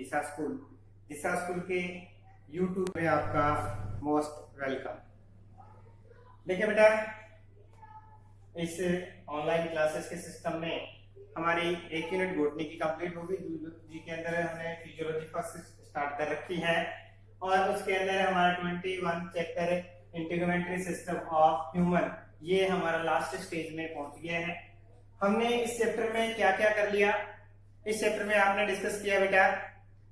दिशा school. दिशा school के YouTube में आपका मोस्ट वेलकम। देखिए बेटा, इस ऑनलाइन क्लासेस के सिस्टम में हमारी 1 यूनिट बॉटनी की कंप्लीट होगी। जूलॉजी के अंदर हमने फिजियोलॉजी फर्स्ट स्टार्ट कर रखी है और उसके अंदर हमारा 21 चैप्टर इंटीग्रेटरी सिस्टम ऑफ ह्यूमन, ये हमारा लास्ट स्टेज में पहुंच गया है। हमने इस चैप्टर में क्या क्या कर लिया। इस चैप्टर में आपने डिस्कस किया बेटा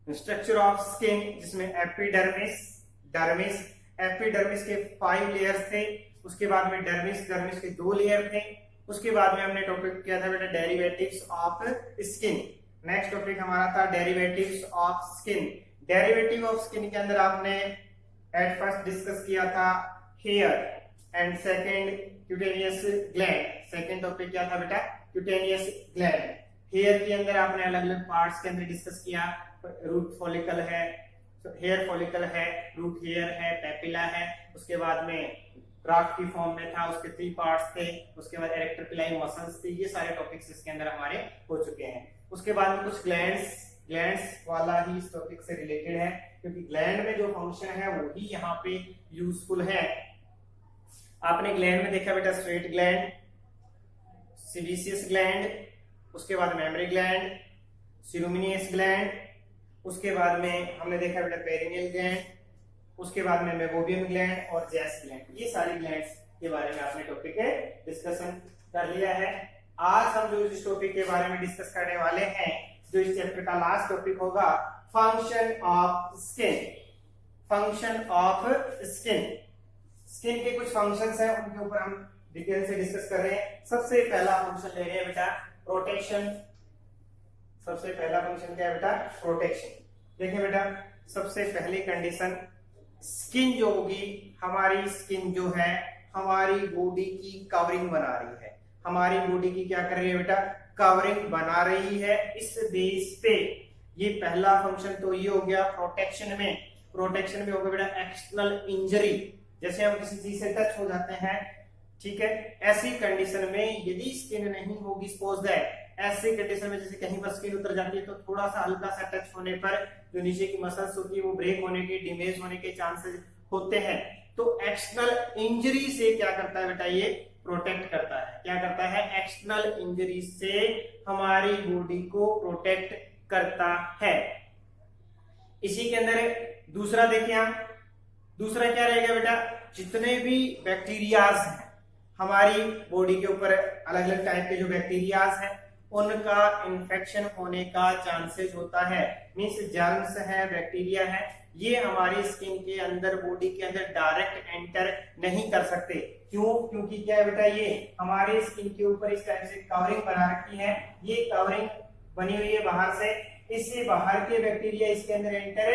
स्ट्रक्चर ऑफ स्किन, जिसमें एपिडर्मिस, डर्मिस, एपिडर्मिस के 5 लेयर्स थे। उसके बाद में डर्मिस, डर्मिस के 2 लेयर थे। उसके बाद में हमने टॉपिक किया था बेटा derivatives of skin. Next topic हमारा था derivatives of skin. Derivative of skin के अंदर आपने एट फर्स्ट डिस्कस किया था hair and second cutaneous gland. Second topic क्या था बेटा क्यूटेनियस ग्लैंड। हेयर के अंदर आपने अलग अलग पार्ट्स के अंदर डिस्कस किया। रूट फॉलिकल है, हेयर फॉलिकल है, रूट हेयर है, पेपिला है। उसके बाद में ग्राफ्ट की फॉर्म में था, उसके 3 पार्ट्स थे। उसके बाद इरेक्टर पिलाई मसल्स थे। ये सारे टॉपिक्स इसके अंदर हमारे हो चुके हैं। उसके बाद में कुछ ग्लैंड्स वाला ही इस टॉपिक से रिलेटेड है, क्योंकि ग्लैंड में जो फंक्शन है वो ही यहाँ पे यूजफुल है। आपने ग्लैंड में देखा बेटा स्वेट ग्लैंड, सीबेसियस ग्लैंड, उसके बाद मेमरी ग्लैंड, सीरोमिनियस ग्लैंड, उसके बाद में हमने देखा बेटा पेरिनियल ग्लैंड, उसके बाद में मेबोबियम ग्लैंड और जैस ग्लैंड। ये सारी ग्लैंड्स के बारे में आपने टॉपिक है डिस्कशन कर लिया है। आज हम जो इस टॉपिक के बारे में डिस्कस करने वाले हैं, जो इस चैप्टर का लास्ट टॉपिक होगा, function of skin. Function of skin, skin के कुछ फंक्शंस हैं, उनके ऊपर हम डिटेल से डिस्कस कर रहे हैं। सबसे पहला फंक्शन ले रहे हैं बेटा प्रोटेक्शन। सबसे पहला फंक्शन क्या है बेटा प्रोटेक्शन। देखिए बेटा, सबसे पहली कंडीशन, स्किन जो होगी, हमारी स्किन जो है हमारी बॉडी की कवरिंग बना रही है। हमारी बॉडी की क्या कर रही है बेटा कवरिंग बना रही है इस बेस पे। ये पहला फंक्शन तो ये हो गया प्रोटेक्शन में। प्रोटेक्शन में हो गया बेटा एक्सटर्नल इंजरी, जैसे हम किसी चीज से टच हो जाते हैं, ठीक है, ऐसी कंडीशन में यदि स्किन नहीं होगी एक्सपोज्ड है, ऐसी कंडीशन में जैसे कहीं पर स्किन उतर जाती है तो थोड़ा सा हल्का सा टच होने पर जो नीचे की मसल्स होती है वो ब्रेक होने के, डैमेज होने के चांसेस होते हैं। तो एक्सटर्नल इंजरी से क्या करता है बेटा ये प्रोटेक्ट करता है। क्या करता है एक्सटर्नल इंजरी से हमारी बॉडी को प्रोटेक्ट करता है। इसी के अंदर दूसरा देखिए हम, दूसरा क्या रहेगा बेटा, जितने भी बैक्टीरियाज हैं हमारी बॉडी के ऊपर, अलग अलग टाइप के जो बैक्टीरियाज हैं उनका इन्फेक्शन होने का चांसेस होता है। मींस जर्म्स है, बैक्टीरिया है, ये हमारी स्किन के अंदर, बॉडी के अंदर डायरेक्ट एंटर नहीं कर सकते। क्यों? क्योंकि क्या है बेटा, ये हमारे स्किन के ऊपर इस टाइप से कवरिंग बना रखी है। ये कवरिंग बनी हुई है बाहर से, इससे बाहर के बैक्टीरिया इसके अंदर एंटर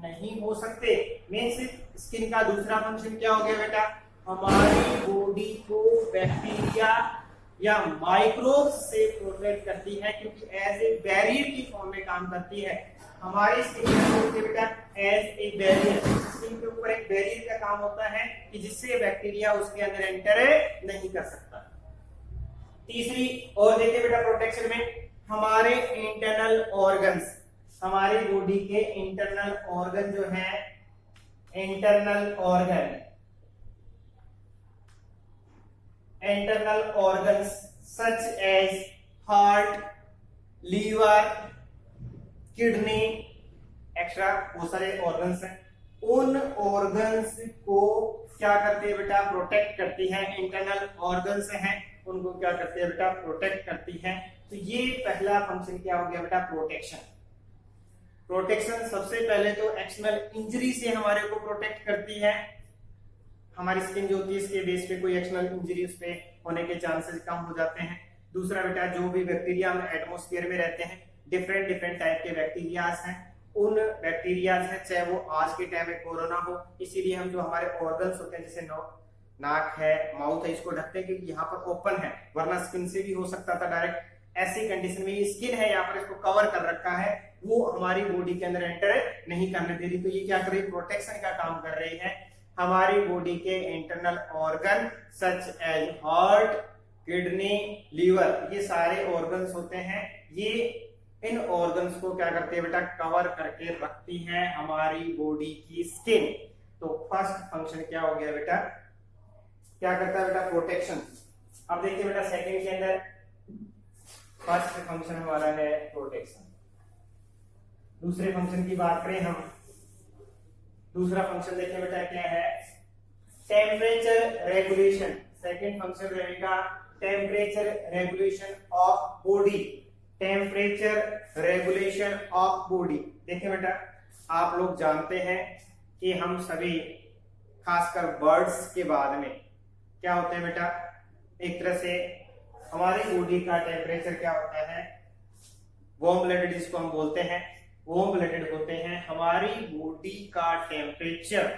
नहीं हो सकते। मींस स्किन का दूसरा फंक्शन क्या हो गया बेटा, हमारी बॉडी को बैक्टीरिया या माइक्रोब्स से प्रोटेक्ट करती है, क्योंकि एज ए बैरियर की फॉर्म में काम करती है। हमारी स्किन बेटा एज ए बैरियर, स्किन के ऊपर एक बैरियर का काम होता है कि जिससे बैक्टीरिया उसके अंदर एंटर नहीं कर सकता। तीसरी और देखिए बेटा प्रोटेक्शन में हमारे इंटरनल ऑर्गन्स, हमारी बॉडी के इंटरनल ऑर्गन जो है, internal organ such as heart, liver, kidney extra बहुत सारे ऑर्गन्स हैं। उन ऑर्गन्स को क्या करती है बेटा प्रोटेक्ट करती है। इंटरनल ऑर्गन्स हैं उनको क्या करती है बेटा प्रोटेक्ट करती है। तो ये पहला फंक्शन क्या हो गया बेटा प्रोटेक्शन। प्रोटेक्शन सबसे पहले तो एक्सटर्नल इंजरी से हमारे को प्रोटेक्ट करती है। हमारी स्किन जो होती है इसके बेस पे कोई एक्सटर्नल इंजरी उस पे होने के चांसेस कम हो जाते हैं। दूसरा बेटा जो भी बैक्टीरिया हम एटमॉस्फेयर में रहते हैं, डिफरेंट टाइप के बैक्टीरियाज हैं, उन बैक्टीरियाज हैं, चाहे वो आज के टाइम में कोरोना हो, इसीलिए हम जो हमारे ऑर्गन्स होते हैं जैसे नाक है, माउथ है, इसको ढकते हैं क्योंकि यहाँ पर ओपन है, वरना स्किन से भी हो सकता था डायरेक्ट। ऐसी कंडीशन में ये स्किन है यहाँ पर, इसको कवर कर रखा है, वो हमारी बॉडी के अंदर एंटर नहीं करने दे रही। तो ये क्या कर रही है प्रोटेक्शन का काम कर रही है। हमारी बॉडी के internal organ such as heart, kidney, liver, ये सारे ऑर्गन्स होते हैं, ये इन ऑर्गन्स को क्या करती है बेटा, कवर करके रखती है हमारी बॉडी की स्किन। तो फर्स्ट फंक्शन क्या हो गया बेटा, क्या करता है बेटा, प्रोटेक्शन। अब देखिए बेटा सेकंड के अंदर फर्स्ट फंक्शन हमारा है प्रोटेक्शन। दूसरे फंक्शन की बात करें हम, दूसरा फंक्शन देखिए बेटा क्या है, टेम्परेचर रेगुलेशन। सेकंड फंक्शन रहेगा temperature regulation of body, temperature regulation of body. देखिए बेटा आप लोग जानते हैं कि हम सभी खासकर बर्ड्स के बाद में क्या होते हैं बेटा, एक तरह से हमारी बॉडी का टेम्परेचर क्या होता है, वार्म ब्लडेड जिसको हम बोलते हैं, वार्म ब्लडेड होते हैं। हमारी बॉडी का टेम्परेचर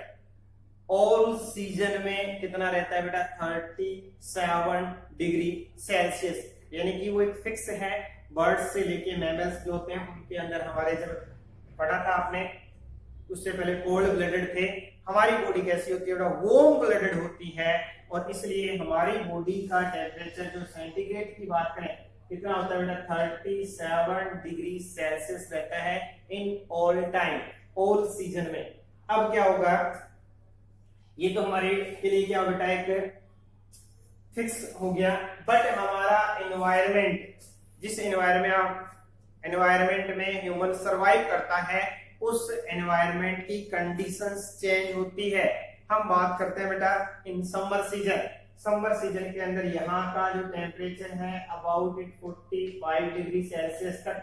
ऑल सीजन में कितना रहता है बेटा, 37 डिग्री सेल्सियस, यानी कि वो एक फिक्स है। बर्ड्स से लेके मैमल्स जो होते हैं उनके अंदर, हमारे जब पढ़ा था आपने उससे पहले कोल्ड ब्लडेड थे, हमारी बॉडी कैसी होती है बेटा, वार्म ब्लडेड होती है। और इसलिए हमारी बॉडी का टेम्परेचर जो सेंटीग्रेड की बात करें कितना होता है बेटा, 37 डिग्री सेल्सियस रहता है in all time, all season में। अब क्या होगा, ये तो हमारे के लिए क्या बेटा एक फिक्स हो गया, बट हमारा एनवायरमेंट, जिस एनवायरमेंट में ह्यूमन सरवाइव करता है उस एनवायरमेंट की कंडीशंस चेंज होती है। हम बात करते हैं बेटा in summer season. Summer season के अंदर यहाँ का जो टेम्परेचर है अबाउट 45 डिग्री सेल्सियस तक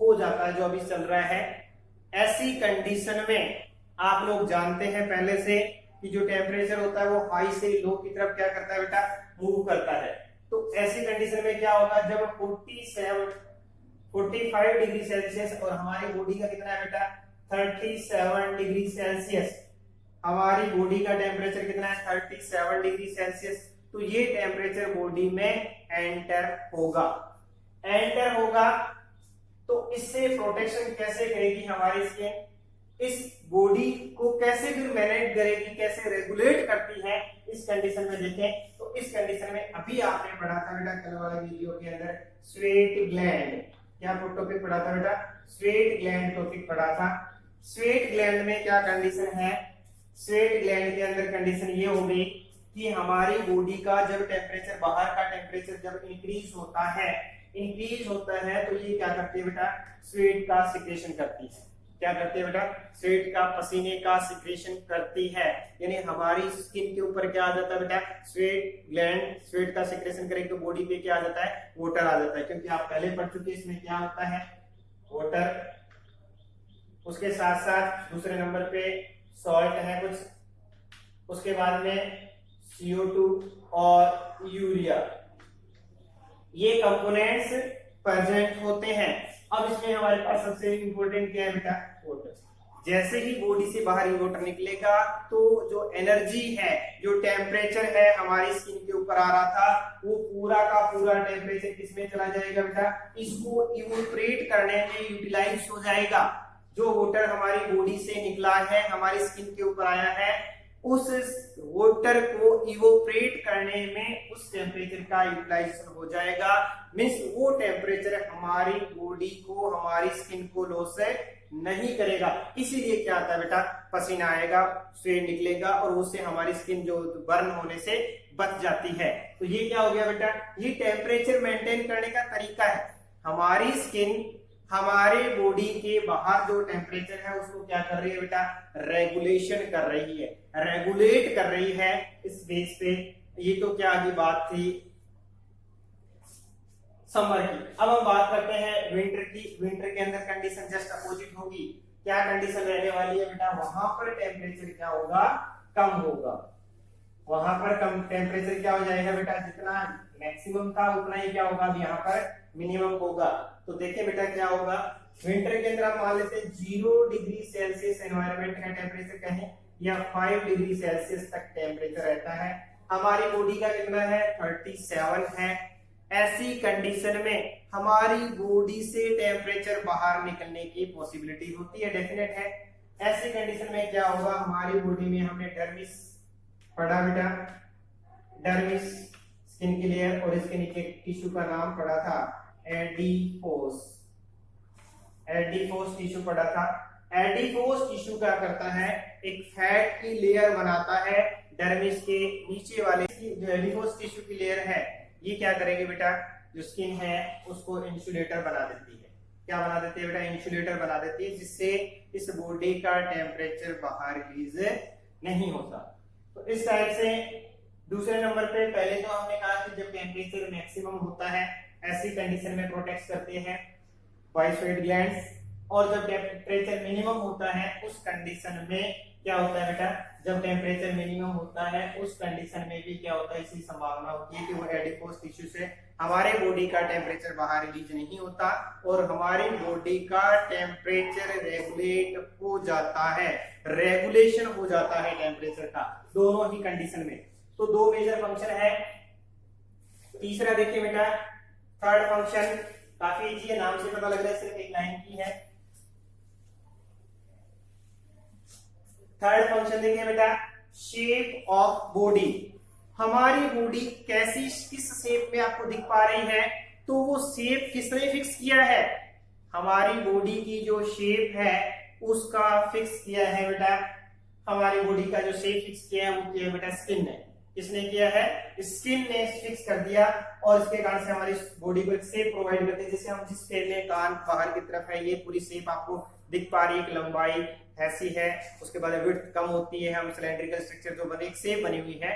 हो जाता है, जो अभी चल रहा है। ऐसी कंडीशन में आप लोग जानते हैं पहले से कि जो टेम्परेचर होता है वो हाई से लो की तरफ क्या करता है बेटा, मूव करता है। तो ऐसी कंडीशन में क्या होगा, जब 45 डिग्री सेल्सियस और हमारी बॉडी का कितना है बेटा, 37 डिग्री सेल्सियस, हमारी बॉडी का टेम्परेचर कितना है, 37 डिग्री सेल्सियस। तो ये टेम्परेचर बॉडी में एंटर होगा, एंटर होगा। तो इससे प्रोटेक्शन कैसे करेगी हमारी स्किन, इस बॉडी को कैसे फिर मैनेज करेगी, कैसे रेगुलेट करती है, इस कंडीशन में देखें। तो इस कंडीशन में अभी आपने पढ़ा था बेटा कल वाले वीडियो के अंदर स्वेट ग्लैंड, क्या टॉपिक पढ़ा था बेटा, स्वेट ग्लैंड टॉपिक पढ़ा था। स्वेट ग्लैंड में क्या कंडीशन है, स्वेट ग्लैंड के अंदर कंडीशन ये हो गई कि हमारी बॉडी का जब टेम्परेचर, बाहर का टेम्परेचर जब इंक्रीज होता है, तो ये क्या करती है बेटा, स्वेट का सिक्रेशन करती है। क्या करती है बेटा, स्वेट का, पसीने का सिक्रेशन करती है। यानी हमारी स्किन के ऊपर क्या आ जाता है बेटा, स्वेट ग्लैंड स्वेट का सिक्रेशन करेगी तो बॉडी पे क्या आ जाता है, वाटर आ जाता है। क्योंकि आप पहले पढ़ चुके, इसमें क्या होता है, वाटर, उसके साथ साथ दूसरे नंबर पे सॉल्ट है कुछ, उसके बाद में CO2 और यूरिया, ये कंपोनेंट्स प्रेजेंट होते हैं। अब इसमें हमारे पास सबसे इंपॉर्टेंट क्या है बेटा, वाटर। जैसे ही बॉडी से बाहर ये वाटर निकलेगा तो जो एनर्जी है, जो टेम्परेचर है हमारी स्किन के ऊपर आ रहा था, वो पूरा का पूरा टेम्परेचर किसमें चला जाएगा बेटा, इसको इवोपरेट करने में यूटिलाइज हो जाएगा। जो वाटर हमारी बॉडी से निकला है, हमारी स्किन के ऊपर आया है, उस वाटर को इवोपरेट करने में उस टेम्परेचर का यूटिलाइजेशन हो जाएगा। मींस वो टेम्परेचर हमारी बॉडी को, हमारी स्किन को लॉस नहीं करेगा। इसीलिए क्या आता है बेटा, पसीना आएगा, स्वेट निकलेगा और उससे हमारी स्किन जो बर्न होने से बच जाती है। तो ये क्या हो गया बेटा, ये टेम्परेचर मेंटेन करने का तरीका है। हमारी स्किन हमारे बॉडी के बाहर जो टेम्परेचर है उसको क्या कर रही है बेटा, रेगुलेशन कर रही है, रेगुलेट कर रही है इस बेस पे। ये तो क्या की बात थी समर की। अब हम बात करते हैं विंटर की। विंटर के अंदर कंडीशन जस्ट अपोजिट होगी। क्या कंडीशन रहने वाली है बेटा, वहां पर टेम्परेचर क्या होगा, कम होगा। वहां पर कम टेम्परेचर क्या हो जाएगा बेटा, जितना मैक्सिमम था उतना ही क्या होगा, अब यहाँ पर मिनिमम होगा। तो देखिए बेटा क्या होगा, विंटर के अंदर हम मान लेते हैं 0 डिग्री सेल्सियस एनवायरमेंट का टेम्परेचर कहें, या 5 डिग्री सेल्सियस तक टेम्परेचर रहता है। हमारी बॉडी का कितना है, 37 है। ऐसी कंडीशन में हमारी बॉडी से टेम्परेचर बाहर निकलने की पॉसिबिलिटी होती है, डेफिनेट है। ऐसी कंडीशन में क्या होगा, हमारी बॉडी में हमने डर्मिस पढ़ा बेटा, डर्मिस स्किन की लेयर, और इसके नीचे टिश्यू का नाम पढ़ा था एडिपोस। एडिपोज टिश्यू पढ़ा था। एडिपोज टिश्यू क्या करता है, एक फैट की लेयर बनाता है डर्मिस के नीचे वाले। जो एडिपोज टिश्यू की लेयर है ये क्या करेगी बेटा, जो स्किन है उसको इंसुलेटर बना देती है। क्या बना देती है बेटा, इंसुलेटर बना देती है, जिससे इस बॉडी का टेम्परेचर बाहर रिलीज नहीं होता। तो इस टाइप से दूसरे नंबर पे पहले तो हमने कहा कि जब टेम्परेचर मैक्सिमम होता है ऐसी कंडीशन में प्रोटेक्ट करते हैं वाइसोइड ग्लैंड्स, और जब टेम्परेचर मिनिमम होता है उस कंडीशन में क्या होता है बेटा, जब टेम्परेचर मिनिमम होता है उस कंडीशन में भी क्या होता है, इसी संभावना होती है कि वो एडिपोज टिश्यू से हमारे बॉडी का टेम्परेचर बाहर रिलीज नहीं होता और हमारी बॉडी का टेम्परेचर रेगुलेट हो जाता है, रेगुलेशन हो जाता है टेम्परेचर का, दोनों ही कंडीशन में। तो दो मेजर फंक्शन है। तीसरा देखिए बेटा, थर्ड फंक्शन काफी इजी है, नाम से पता लग रहा है सिर्फ एक लाइन की है। थर्ड फंक्शन देखिए बेटा, शेप ऑफ बॉडी। हमारी बॉडी कैसी किस शेप में आपको दिख पा रही है, तो वो शेप किसने फिक्स किया है, हमारी बॉडी की जो शेप है उसका फिक्स किया है बेटा, हमारी बॉडी का जो शेप फिक्स किया है वो किया है बेटा स्किन ने। किसने किया है, स्किन ने फिक्स कर दिया, और इसके कारण से हमारी बॉडी को एक शेप प्रोवाइड करते हैं। जैसे हम जिस शेप में कान बाहर की तरफ है, ये पूरी शेप आपको दिख पा रही है, एक लंबाई ऐसी है, उसके बाद विड्थ कम होती है, हम सिलेंड्रिकल स्ट्रक्चर जो बने, एक शेप बनी हुई है।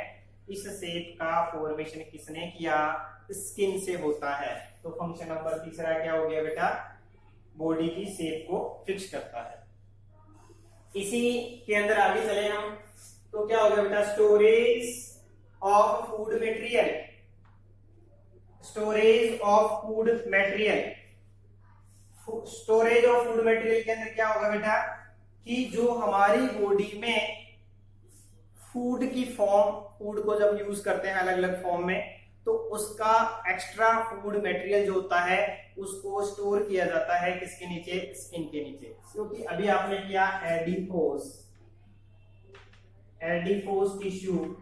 इस शेप का फॉर्मेशन किसने किया, स्किन से होता है। तो फंक्शन नंबर तीसरा क्या हो गया बेटा, बॉडी की शेप को फिक्स करता है। इसी के अंदर आगे चले हम, तो क्या हो गया बेटा, storage of food material. Storage of food material, storage of food material के अंदर क्या होगा बेटा, कि जो हमारी बॉडी में फूड की फॉर्म, फूड को जब यूज करते हैं अलग अलग फॉर्म में, तो उसका एक्स्ट्रा फूड मटेरियल जो होता है उसको स्टोर किया जाता है किसके नीचे, स्किन के नीचे। क्योंकि अभी आपने किया adipose, adipose tissue,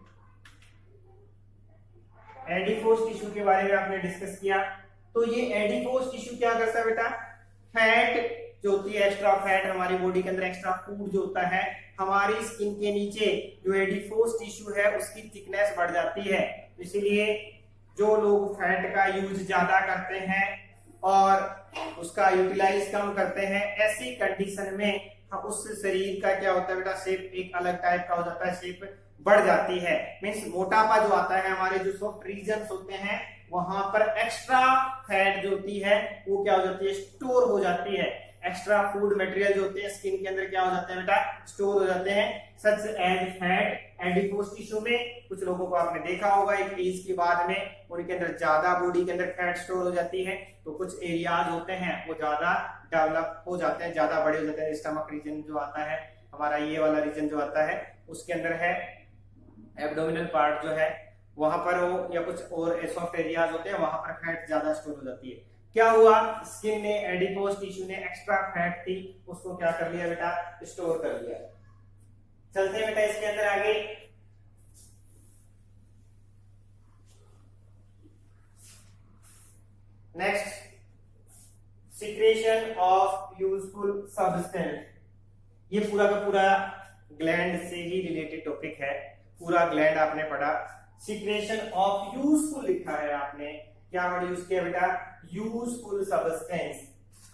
adipose tissue के बारे में आपने डिस्कस किया। तो ये एडिपोज टिश्यू क्या करता है बेटा, फैट जो होती है, एक्स्ट्रा फैट, हमारी बॉडी के अंदर एक्स्ट्रा फूड जो होता है, हमारी स्किन के नीचे जो एडिपोज टिश्यू है उसकी थिकनेस बढ़ जाती है। इसीलिए जो लोग फैट का यूज ज्यादा करते हैं और उसका यूटिलाइज कम करते हैं, ऐसी कंडीशन में उस शरीर का क्या होता है बेटा, शेप एक अलग टाइप का हो जाता है, शेप बढ़ जाती है। मीन्स मोटापा जो आता है, हमारे जो सॉफ्ट रीजन होते हैं वहां पर एक्स्ट्रा फैट जो होती है वो क्या हो जाती है, स्टोर हो जाती है। एक्स्ट्रा फूड मटेरियल जो होते हैं स्किन के अंदर क्या हो जाते हैं बेटा, स्टोर हो जाते हैं, such as fat adipose tissue में। कुछ लोगों को आपने देखा होगा एक एज के बाद में उनके अंदर ज्यादा बॉडी के अंदर फैट स्टोर हो जाती है, तो कुछ एरियाज होते हैं वो ज्यादा डेवलप हो जाते हैं, ज्यादा बड़े हो जाते हैं। स्टमक रीजन जो आता है हमारा, ये वाला रीजन जो आता है उसके अंदर है, एब्डोमिनल पार्ट जो है वहां पर हो, या कुछ और सॉफ्ट एरियाज होते हैं वहां पर फैट ज्यादा स्टोर हो जाती है। क्या हुआ, स्किन ने, एडिपोज टिश्यू ने एक्स्ट्रा फैट थी उसको क्या कर लिया बेटा, स्टोर कर लिया। चलते हैं बेटा इसके अंदर आगे। Next, secretion of useful substance. ये पूरा का पूरा ग्लैंड से ही रिलेटेड टॉपिक है, पूरा ग्लैंड आपने पढ़ा। सिक्रेशन ऑफ यूजफुल लिखा है आपने, क्या वर्ड यूज किया बेटा, यूजफुल सब्सटेंस।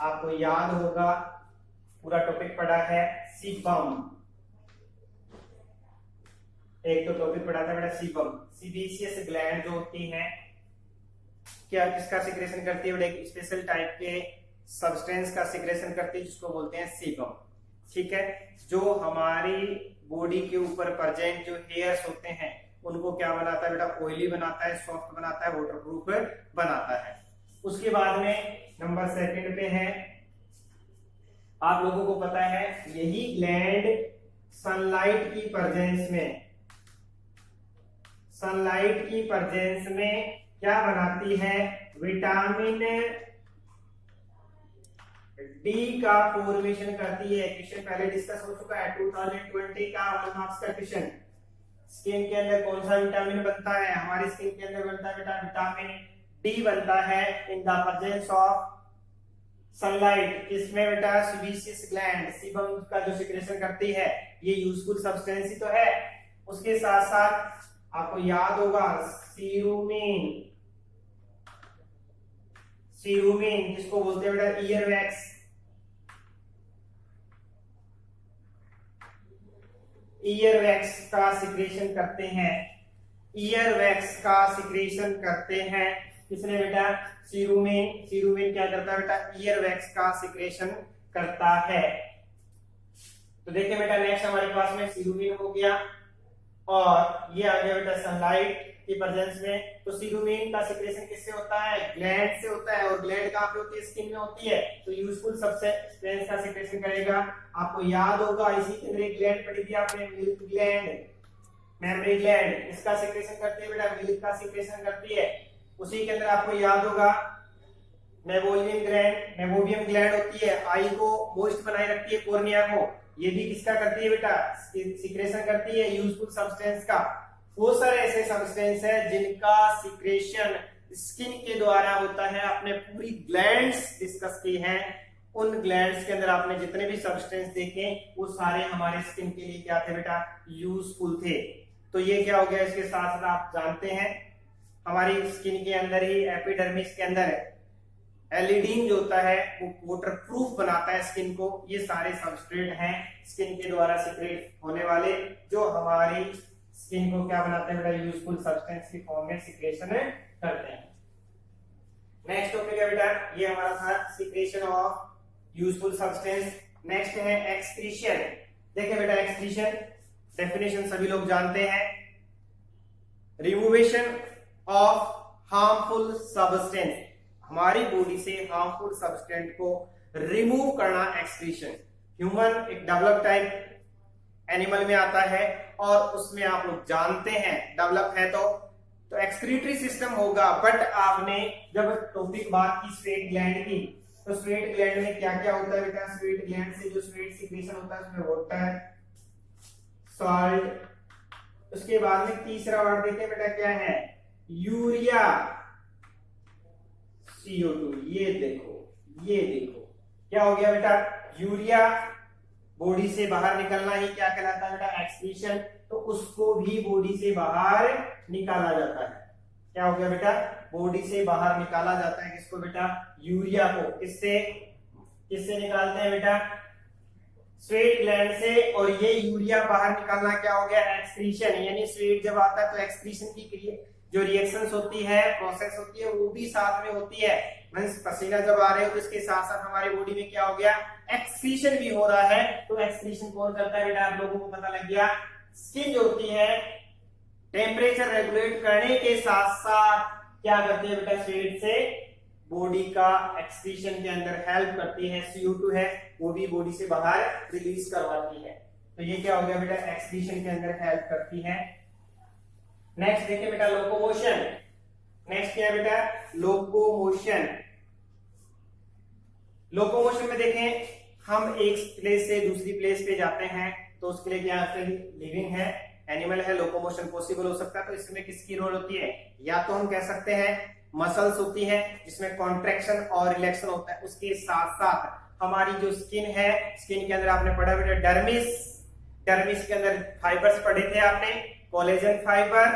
आपको याद होगा पूरा टॉपिक पढ़ा है सीबम, एक तो टॉपिक पढ़ा था बेटा सीबम। सीबेशियस ग्लैंड जो होती है क्या किसका सिक्रेशन करती है बेटा, एक स्पेशल टाइप के सब्सटेंस का सिक्रेशन करती है जिसको बोलते हैं सीबम। ठीक है, जो हमारी बॉडी के ऊपर प्रेजेंट जो हेयर्स होते हैं उनको क्या बनाता है बेटा, ऑयली बनाता है, सॉफ्ट बनाता है, वाटरप्रूफ बनाता है। उसके बाद में नंबर सेकंड पे है, आप लोगों को पता है यही ग्लैंड सनलाइट की प्रेजेंस में, सनलाइट की प्रेजेंस में क्या बनाती है, विटामिन डी का फॉर्मेशन करती है। क्वेश्चन पहले डिस्कस हो चुका है 2020 का 1 मार्क्स का क्वेश्चन। स्किन के अंदर कौन सा विटामिन बनता है, हमारी स्किन के अंदर बनता है बेटा विटामिन डी बनता है in the presence of sunlight, इसमें बेटा सीबेसियस ग्लैंड सीबम का जो सिक्रेशन करती है, ये यूजफुल सब्सटेंस ही तो है। उसके साथ साथ आपको याद होगा सीरुमिन, सीरुमिन जिसको बोलते हैं बेटा ईयर वैक्स, ईयर वैक्स का सिक्रेशन करते हैं, ईयर वैक्स का सिक्रेशन करते हैं। किसने बेटा? सीरुमिन। सीरुमिन क्या करता है बेटा? ईयर वैक्स का सिक्रेशन करता है। तो देखिए बेटा नेक्स्ट हमारे पास में सीरुमिन हो गया और ये आ गया बेटा सनलाइट की प्रेजेंस में। तो सीरुमिन का सिक्रेशन किससे होता है? ग्लैंड से होता है। और ग्लैंड कहाँ पे होती है? स्किन में होती है। तो यूजफुल सब्सटेंस का सिक्रेशन करेगा। आपको याद होगा इसी के अंदर एक ग्लैंड पढ़ी थी आपने, मिल्क ग्लैंड, मेमरी ग्लैंड, इसका सिक्रेशन करती है बेटा, मिल्क का सिक्रेशन करती है। उसी के अंदर आपको याद होगा मेबोलियन ग्लैंड, मेबोबियम ग्लैंड होती है, आई को मोइस्ट बनाए रखती है, कॉर्निया को, ये भी किसका करती है बेटा? सिक्रेशन करती है यूजफुल सब्सटेंस का। बहुत सारे ऐसे सब्सटेंस है जिनका सिक्रेशन स्किन के द्वारा होता है। आपने पूरी ग्लैंड्स डिस्कस की हैं, उन ग्लैंड्स के अंदर आपने जितने भी सब्सटेंस देखे वो सारे हमारे स्किन के लिए क्या थे बेटा? यूजफुल थे। तो ये क्या हो गया? इसके साथ साथ आप जानते हैं हमारी स्किन के अंदर ही एपिडर्मिस के अंदर एलिडीन जो होता है वो वाटर प्रूफ बनाता है स्किन को। ये सारे सबस्ट्रेट हैं स्किन के द्वारा सिक्रेट होने वाले, जो हमारी स्किन को क्या बनाते हैं बेटा? यूजफुल सब्सटेंस की फॉर्म में सिक्रेशन करते हैं। नेक्स्ट टॉपिक है बेटा, ये हमारा था secretion of useful substance. Next है एक्सक्रीशन। देखिए बेटा एक्सक्रीशन डेफिनेशन सभी लोग जानते हैं, रिमूवेशन ऑफ हार्मफुल सब्सटेंस, हमारी बॉडी से हार्मफुल सब्सटेंस को रिमूव करना एक्सक्रीशन। ह्यूमन एक डेवलप टाइप एनिमल में आता है और उसमें आप लोग जानते हैं डेवलप है तो एक्सक्रीटरी सिस्टम होगा। बट आपने जब टॉपिक बात की स्वेट ग्लैंड की, तो स्वेट ग्लैंड में क्या क्या होता है बेटा? स्वेट ग्लैंड से जो स्वेट सिक्रेशन होता है उसमें वाटर, सॉल्ट, उसके बाद में तीसरा वर्ड देखिए बेटा क्या है? Urea, CO2। ये देखो क्या हो गया बेटा? यूरिया बॉडी से बाहर निकलना ही क्या कहलाता है बेटा? एक्सक्रीशन। तो उसको भी बॉडी से बाहर निकाला जाता है। क्या हो गया बेटा? बॉडी से बाहर निकाला जाता है किसको बेटा? यूरिया को। किससे निकालते हैं बेटा? स्वेट ग्लैंड से। और ये यूरिया बाहर निकालना क्या हो गया? एक्सक्रीशन। यानी स्वेट जब आता है तो एक्सक्रीशन की जो रिएक्शंस होती है, प्रोसेस होती है, वो भी साथ में होती है। मींस पसीना जब आ रहे हो तो इसके साथ साथ हमारी बॉडी में क्या हो गया? एक्सक्रीशन भी हो रहा है। तो एक्सक्रीशन कौन करता है बेटा? आप लोगों को पता लग गया। स्किन जो होती है टेम्परेचर रेगुलेट करने के साथ साथ क्या करती है बेटा? स्वेट से बॉडी का एक्सक्रीशन के अंदर हेल्प करती है। CO2 है वो भी बॉडी से बाहर रिलीज करवाती है। तो ये क्या हो गया बेटा? एक्सक्रीशन के अंदर हेल्प करती है। नेक्स्ट देखिए बेटा लोकोमोशन। नेक्स्ट क्या है बेटा? लोकोमोशन। लोकोमोशन में देखें हम एक प्लेस से दूसरी प्लेस पे जाते हैं तो उसके लिए क्या लिविंग है, एनिमल है, लोकोमोशन पॉसिबल हो सकता है। तो इसमें किसकी रोल होती है? या तो हम कह सकते हैं मसल्स होती है जिसमें कॉन्ट्रैक्शन और रिलैक्शन होता है। उसके साथ साथ हमारी जो स्किन है, स्किन के अंदर आपने पढ़ा बेटा डर्मिस, डर्मिस के अंदर फाइबर्स पढ़े थे आपने, collagen fibre,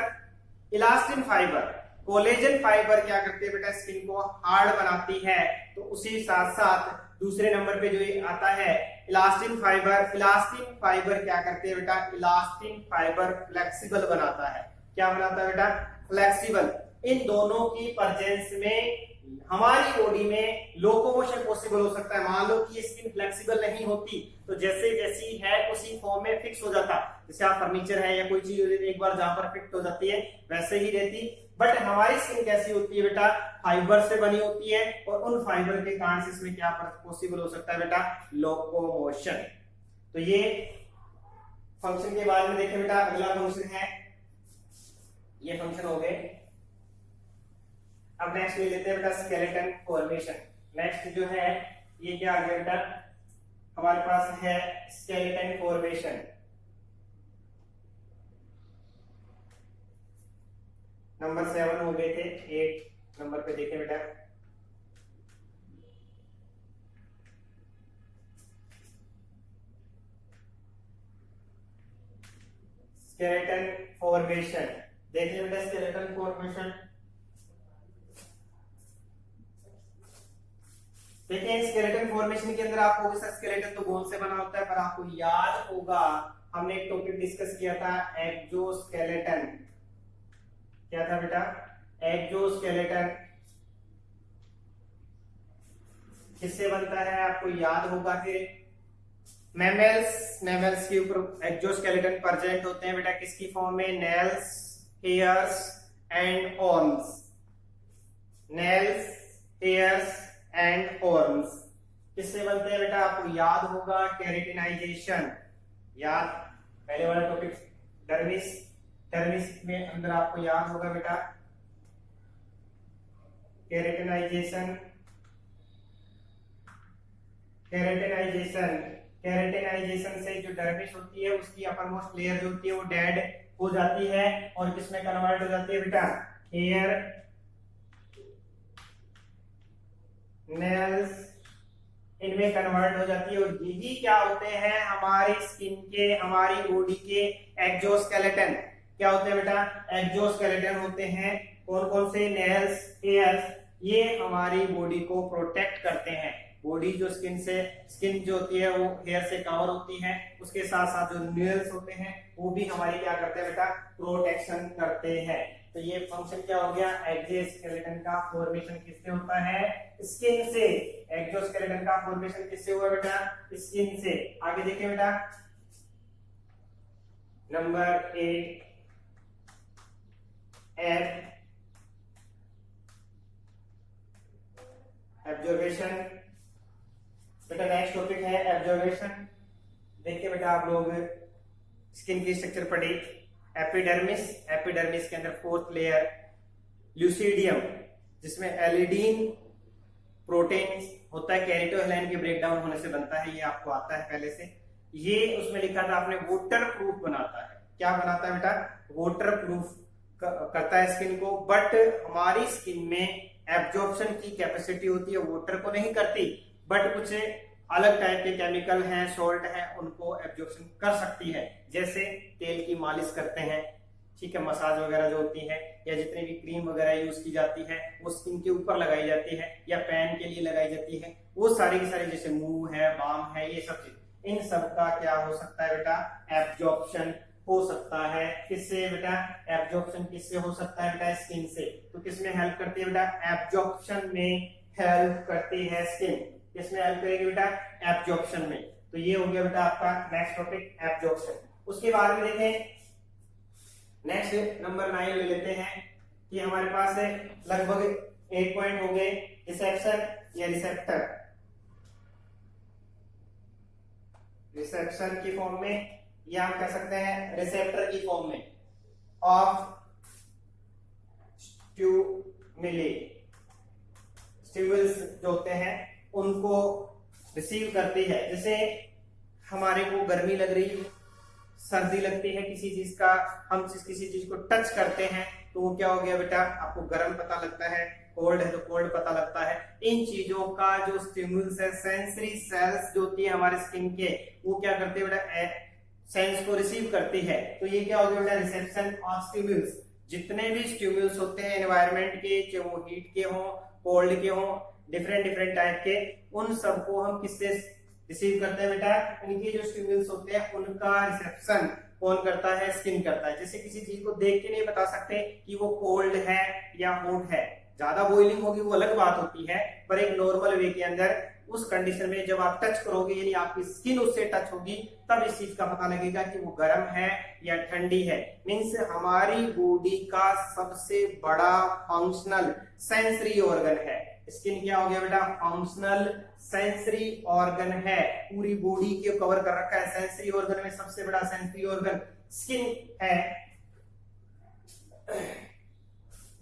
elastin fibre. Collagen fibre क्या करती है बेटा? स्किन को हार्ड बनाती है। तो उसी साथ साथ दूसरे नंबर पे जो आता है इलास्टिन फाइबर। इलास्टिन फाइबर क्या करते हैं बेटा? इलास्टिन फाइबर फ्लेक्सिबल बनाता है। क्या बनाता है बेटा? फ्लेक्सिबल। इन दोनों की प्रेजेंस में हमारी बॉडी में लोकोमोशन पॉसिबल हो सकता है। मान लो कि स्किन फ्लेक्सिबल नहीं होती तो जैसे जैसी है उसी फॉर्म में फिक्स हो जाता। जैसे आप फर्नीचर है या कोई चीज एक बार जहां पर फिक्स हो जाती है वैसे ही रहती। बट हमारी स्किन कैसी होती है बेटा? फाइबर से बनी होती है और उन फाइबर के कारण से इसमें क्या पॉसिबल हो सकता है बेटा? लोकोमोशन। तो ये फंक्शन के बारे में देखें बेटा। अगला फंक्शन है, ये फंक्शन हो गए। अब नेक्स्ट ले लेते हैं बेटा स्केलेटन फॉर्मेशन। नेक्स्ट जो है ये क्या आ गया बेटा? हमारे पास है स्केलेटन फॉर्मेशन। नंबर 7 हो गए थे, 8 नंबर पे देखें बेटा। Skeleton formation. देखिए बेटा स्केलेटन फॉर्मेशन, देखिए स्केलेटन फॉर्मेशन के अंदर आपको स्केलेटन तो बोन से बना होता है, पर आपको याद होगा हमने एक टॉपिक डिस्कस किया था एक्सोस्केलेटन। क्या था बेटा? एक्सोस्केलेटन किससे बनता है आपको याद होगा कि मैमल्स के ऊपर एक्सोस्केलेटन प्रेजेंट होते हैं बेटा, किसकी फॉर्म में? Nails, hairs and horns. Nails, hairs and horns किससे बनते हैं बेटा? आपको याद होगा केराटिनाइजेशन। याद पहले वाला टॉपिक डर्मिस, डर्मिस में अंदर आपको याद होगा बेटा केराटिनाइजेशन। केराटिनाइजेशन केराटिनाइजेशन से जो डर्मिस होती है उसकी अपर मोस्ट लेयर जो होती है वो डेड हो जाती है और किसमें कन्वर्ट हो जाती है बेटा? हेयर, नेल्स, इनमें कन्वर्ट हो जाती है। और यही क्या होते हैं? हमारी स्किन के, हमारी बॉडी के एक्सोस्केलेटन। क्या होते हैं बेटा? एक्सोस्केलेटन होते हैं। कौन कौन से? नेल्स, हेयर्स, ये हमारी बॉडी को प्रोटेक्ट करते हैं। बॉडी जो स्किन जो होती है वो हेयर से कवर होती है, उसके साथ साथ जो नेल्स होते हैं वो भी हमारी क्या करते हैं बेटा? प्रोटेक्शन करते हैं। तो ये फंक्शन क्या हो गया? एक्सोस्केलेटन का फॉर्मेशन किससे होता है? स्किन से। एक्सोस्केलेटन का फॉर्मेशन किससे हुआ बेटा? स्किन से। आगे देखिए बेटा नंबर 8 एब्जॉर्बेशन। बेटा नेक्स्ट टॉपिक है एब्जॉर्बेशन। देखिए बेटा आप लोग स्किन की स्ट्रक्चर पढ़ी, एपिडर्मिस, एपिडर्मिस के अंदर फोर्थ लेयर ल्यूसीडियम जिसमें एलिडीन प्रोटीन होता है, कैरिटोहेलाइन के ब्रेकडाउन होने से बनता है, ये आपको आता है पहले से। ये उसमें लिखा था आपने वाटर प्रूफ बनाता है। क्या बनाता है बेटा? वाटर प्रूफ करता है स्किन को। बट हमारी स्किन में एब्जॉर्प्शन की कैपेसिटी होती है, वाटर को नहीं करती, बट कुछ अलग टाइप के केमिकल हैं, सोल्ट है, उनको एब्जॉर्प्शन कर सकती है। जैसे तेल की मालिश करते हैं, ठीक है, मसाज वगैरह जो होती है, या जितनी भी क्रीम वगैरह यूज की जाती है वो स्किन के ऊपर लगाई जाती है या पैन के लिए लगाई जाती है, वो सारी की सारी, जैसे मूव है, बाम है, ये सब चीज, इन सब का क्या हो सकता है बेटा? एब्जॉर्प्शन हो सकता है। किससे बेटा? एब्जॉर्प्शन किससे हो सकता है बेटा? स्किन से। तो किसमें हेल्प करती है बेटा? एब्जॉर्प्शन में हेल्प करती है स्किन। किसमें हेल्प करेगी बेटा? एब्जॉर्प्शन में। तो ये हो गया बेटा आपका नेक्स्ट टॉपिक एब्जॉर्प्शन। उसके बाद में देखें नेक्स्ट नंबर 9 ले लेते हैं कि हमारे पास है लगभग 8 पॉइंट हो गए। रिसेप्शन या रिसेप्टर, रिसेप्शन की फॉर्म में, या हम कह सकते हैं रिसेप्टर की फॉर्म में ऑफ स्टिमुली। स्टिमुल्स जो होते हैं उनको रिसीव करती है। जैसे हमारे को गर्मी लग रही, सर्दी लगती है किसी चीज का, हम किसी चीज को टच करते हैं तो वो क्या हो गया बेटा? आपको गर्म पता लगता है, कोल्ड है तो कोल्ड पता लगता है। इन चीजों का जो स्टिमुल्स है, सेंसरी सेल्स जो होती है हमारे स्किन के, वो क्या करते हैं बेटा? सेंस को रिसीव करती है। तो ये क्या हो गया बेटा? Reception of stimulus. जितने भी स्टिमुल्स होते हैं एनवायरमेंट के, चाहे वो हीट के हों, कोल्ड के हों, डिफरेंट डिफरेंट टाइप के, उन सबको हम किससे रिसीव करते हैं बेटा? इनके जो स्टिमुल्स होते हैं उनका रिसेप्शन कौन करता है? स्किन करता है। जैसे किसी चीज को देख के नहीं बता सकते कि वो कोल्ड है या हॉट है, ज्यादा बॉइलिंग होगी वो अलग बात होती है, पर एक नॉर्मल वे के अंदर उस कंडीशन में जब आप टच करोगे, यानी आपकी स्किन उससे टच होगी, तब इस चीज का पता लगेगा कि वो गर्म है या ठंडी है। मीन्स हमारी बॉडी का सबसे बड़ा फंक्शनल सेंसरी ऑर्गन है स्किन। क्या हो गया बेटा? फंक्शनल सेंसरी ऑर्गन है, पूरी बॉडी के कवर कर रखा है। सेंसरी ऑर्गन में सबसे बड़ा सेंसरी ऑर्गन स्किन है।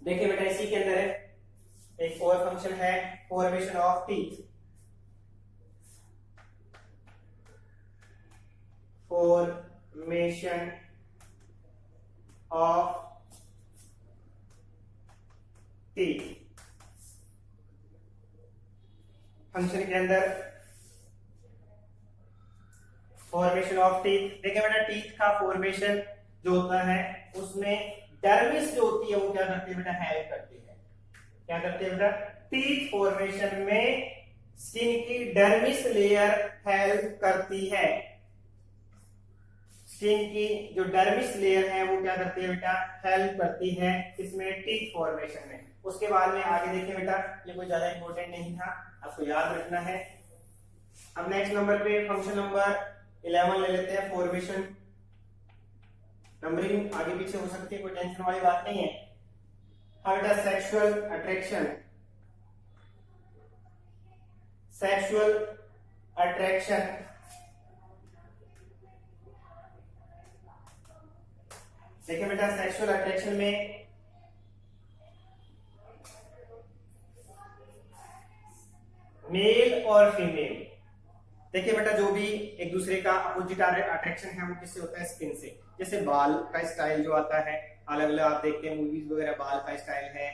देखिए बेटा इसी के अंदर एक और फंक्शन है formation of teeth. Formation of teeth function के अंदर फॉर्मेशन ऑफ टीथ। देखिए बेटा टीथ का फॉर्मेशन जो होता है उसमें डर्मिस जो होती है वो क्या करती है बेटा, हेल्प करती है। क्या करती है बेटा, टीथ फॉर्मेशन में स्किन की डर्मिस लेयर हेल्प करती है। स्किन की जो डर्मिस लेयर है वो क्या करती है बेटा, हेल्प करती है इसमें टीथ फॉर्मेशन में। उसके बाद में आगे देखिए बेटा, ये कोई ज्यादा इंपॉर्टेंट नहीं था, आपको याद रखना है। अब नेक्स्ट नंबर पे फंक्शन नंबर 11 ले लेते हैं, फॉर्मेशन। नंबरिंग आगे पीछे हो सकती है, कोई टेंशन वाली बात नहीं है। हाँ बेटा, सेक्सुअल अट्रैक्शन। सेक्सुअल अट्रैक्शन देखिए बेटा, सेक्सुअल अट्रैक्शन में मेल और फीमेल, देखिए बेटा जो भी एक दूसरे का अपोजिट अट्रैक्शन है वो किससे होता है, स्किन से। जैसे बाल का स्टाइल जो आता है, अलग अलग आप देखते हैं मूवीज वगैरह, बाल का स्टाइल है।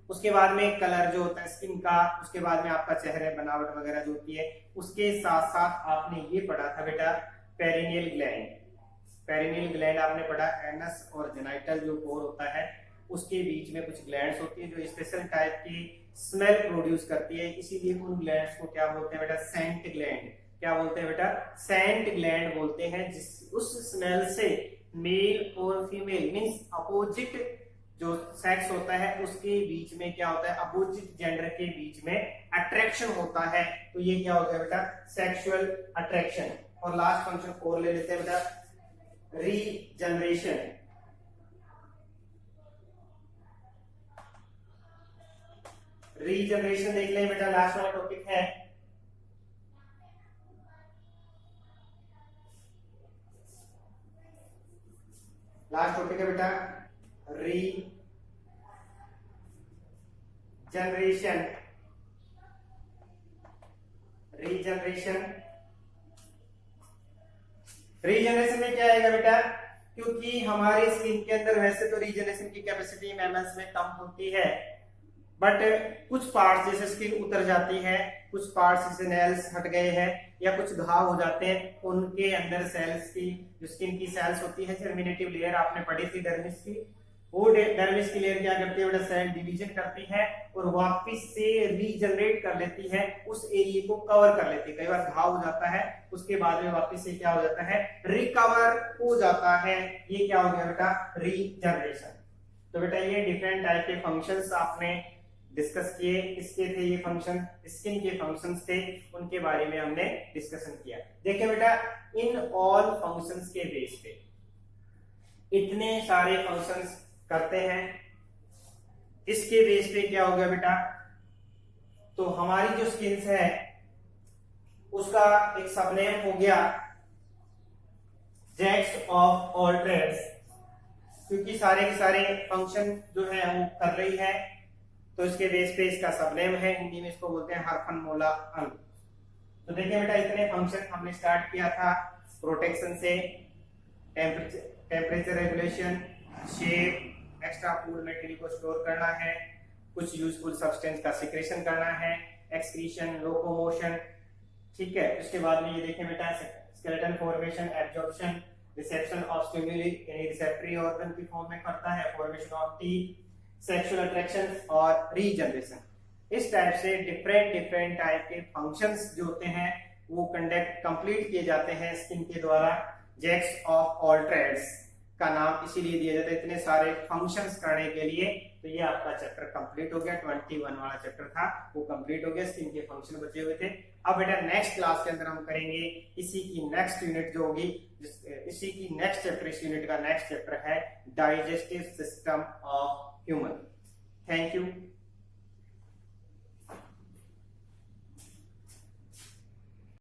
उसके बाद में कलर जो होता है स्किन का, उसके बाद में आपका चेहरे बनावट वगैरह जो होती है। उसके साथ साथ आपने ये पढ़ा था बेटा पेरिनियल ग्लैंड। पेरिनियल ग्लैंड आपने पढ़ा, एनस और जेनाइटल जो कोर होता है उसके बीच में कुछ ग्लैंड्स होती है जो स्पेशल टाइप की स्मेल प्रोड्यूस करती है, इसीलिए उन ग्लैंड्स को क्या बोलते हैं बेटा, सेंट ग्लैंड। क्या बोलते हैं बेटा, सेंट ग्लैंड बोलते हैं। जिस उस स्मेल से मेल और फीमेल मींस अपोजिट जो सेक्स होता है उसके बीच में क्या होता है, अपोजिट जेंडर के बीच में अट्रैक्शन होता है। तो ये क्या होता है बेटा, सेक्सुअल अट्रैक्शन। और लास्ट फंक्शन और ले लेते हैं बेटा, रीजनरेशन। रीजनरेशन देख लें बेटा, लास्ट वाला टॉपिक है। लास्ट टॉपिक है बेटा रीजनरेशन। रीजनरेशन रीजनरेशन में क्या आएगा बेटा, क्योंकि हमारे स्किन के अंदर वैसे तो रीजनरेशन की कैपेसिटी मैमल्स में कम होती है, बट कुछ पार्ट्स जैसे स्किन उतर जाती है, कुछ पार्ट्स जैसे नेल्स हट गए हैं या कुछ घाव हो जाते हैं, उनके अंदर सेल्स की जो स्किन की सेल्स होती है, जर्मिनेटिव लेयर आपने पढ़ी थी डर्मिस की, वो डर्मिस की लेयर क्या करती है बेटा, सेल डिवीजन करती है और वापस से रीजनरेट कर लेती है, उस एरिया को कवर कर लेती है। कई बार घाव हो जाता है, उसके बाद में वापस से क्या हो जाता है, रिकवर हो जाता है। ये क्या हो गया बेटा, रीजनरेशन। तो बेटा ये डिफरेंट टाइप के फंक्शंस आपने डिस्कस किए, इसके थे ये फंक्शन, स्किन के फंक्शंस थे, उनके बारे में हमने डिस्कशन किया। देखिए बेटा, इन ऑल फंक्शंस के बेस पे इतने सारे फंक्शंस करते हैं, इसके बेस पे क्या हो गया बेटा, तो हमारी जो स्किन है उसका एक सबनेम हो गया जैक्स ऑफ ऑल ट्रेड्स, क्योंकि सारे के सारे फंक्शन जो है वो कर रही है, तो इसके बेस पे इसका सबनेम है, हिंदी में इसको बोलते हैं हरफनमूला अंग। तो देखिए बेटा, इतने फंक्शन हमने स्टार्ट किया था, प्रोटेक्शन से, temperature regulation, shape, extra food material को स्टोर करना है, कुछ यूजफुल सब्सटेंस का सिक्रेशन करना है, एक्सक्रीशन, लोकोमोशन, ठीक है। उसके बाद में ये देखें बेटा, skeleton formation, absorption, reception of stimuli यानी रिसेप्टरी ऑर्गन की फॉर्म में करता है, formation of teeth, sexual attraction और रीजनरेशन। इस टाइप से डिफरेंट टाइप के फंक्शंस जो होते हैं वो कंप्लीट किए जाते हैं स्किन के द्वारा। जैक्स ऑफ ऑल ट्रेड्स का नाम इसीलिए दिया जाता है इतने सारे फंक्शंस करने के लिए। तो ये आपका चैप्टर कंप्लीट हो गया, 21 वाला चैप्टर था वो कंप्लीट हो गया, स्किन के फंक्शन बचे हुए थे। अब बेटा नेक्स्ट क्लास के अंदर हम करेंगे इसी की नेक्स्ट यूनिट जो होगी, इसी की नेक्स्ट चैप्टर, इस यूनिट का नेक्स्ट चैप्टर है digestive system of human. Thank you.